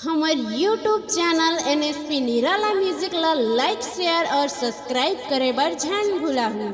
हमार YouTube channel NSP निराला music ला लाइक शेयर और सब्सक्राइब करे बर झन भुलाहू।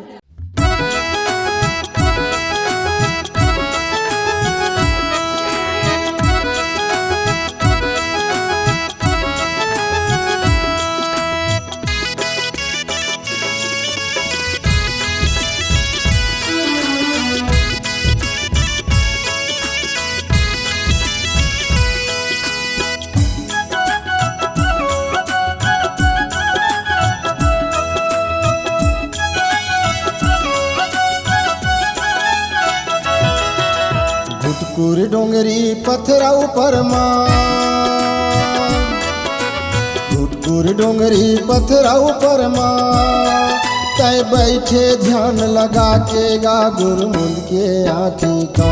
घुटकुर डोंगरी पथरा ऊपर घुटकुर डोंगरी पथरा ऊपर तय बैठे ध्यान लगा के गा गुरमुंद के आँखी का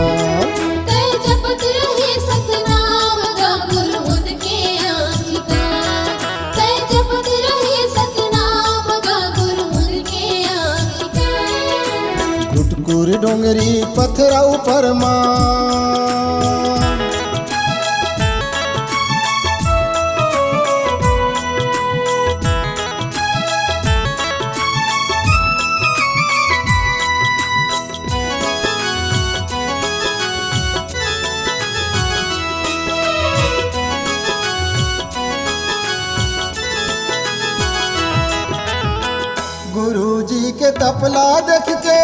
घुटकुर डोंगरी पथरा ऊपर गुरुजी के तपला देख के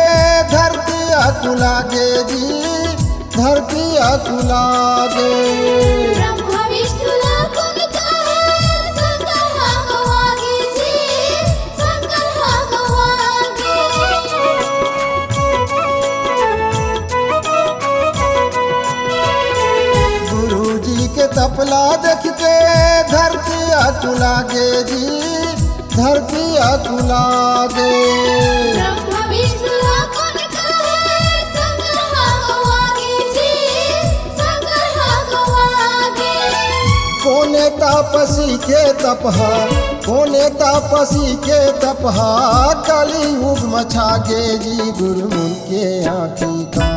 धरती अकुलागे जी, धरती अकुलागे। गुरुजी के तपला देख के धरती अकुलागे जी, धरती अकुलागे। कोने तापसी के तपहा, कोने तापसी के तपहा काली युग मछागे जी गुरमुन के आँखी का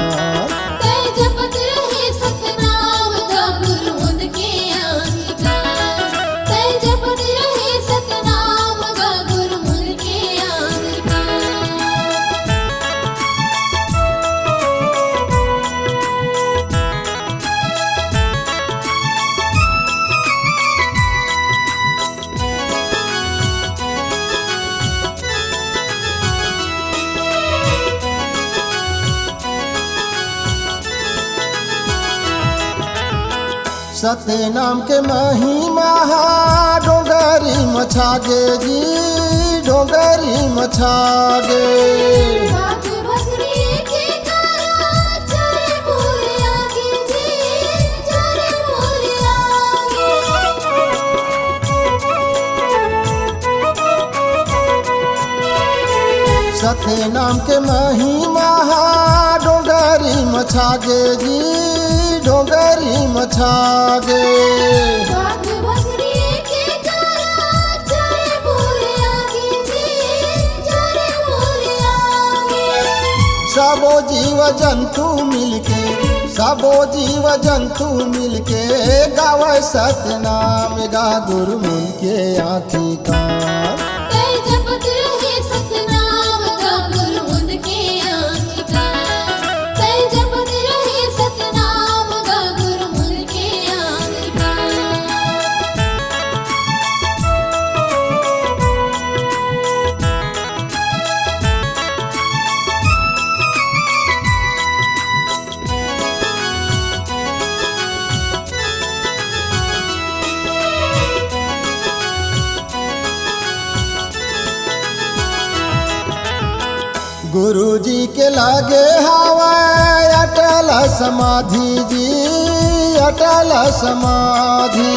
सत्य नाम के महिमा डोंगरी मछागे जी, डोंगरी मछागे। सत्य नाम के महिमा डोंगरी मछागे जी, डोंगरी मछागे। सबो जीव जंतु मिलके, सबो जीव जंतु मिलके गावे सत्य नाम गा गुरमुन के आँखी का गुरुजी के लागे हवाए अटल समाधि जी, अटल समाधि।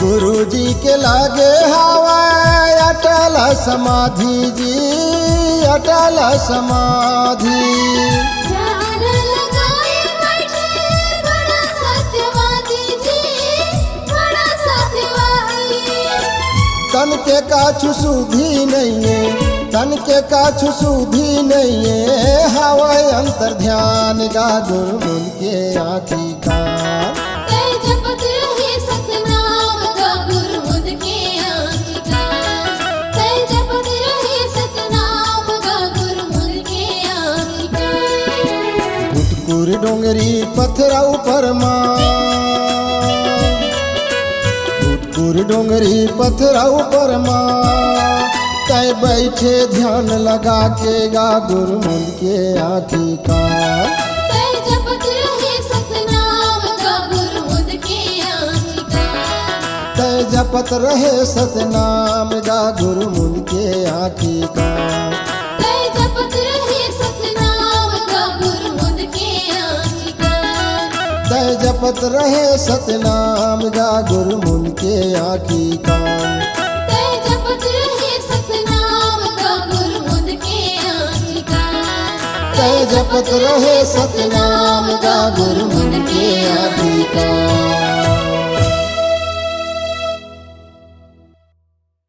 गुरुजी के लागे हवाए अटल समाधि जी, अटल समाधि। तन के काछु सुधी नहीं है, तन के काछु सुधी नहीं है, हवा अंतर ध्यान गा गुरमुन के आँखी कान। तै जपत रहे सतनाम गा गुरमुन के आँखी कान। तै जपत रहे सतनाम गा गुरमुन के आँखी कान। फुटकुर डोंगरी पत्थरा ऊपर माँ, फुटकुर डोंगरी पत्थरा ऊपर माँ, तै बैठे ध्यान लगा के गा गुरमुन के आँखी कान। तै जपत रहे सतनाम गा गुरमुन के आँखी कान। तै जपत रहे सतनाम गा गुरमुन के आँखी कान। तै जपत रहे सतनाम गा गुरमुन के आँखी कान। तै जपत रहे सतनाम गा गुरमुन के आँखी कान। तै जपत रहे सतनाम गा गुरमुन के आँखी कान। तै जपत रहे सतनाम गा गुरमुन के आँखी कान।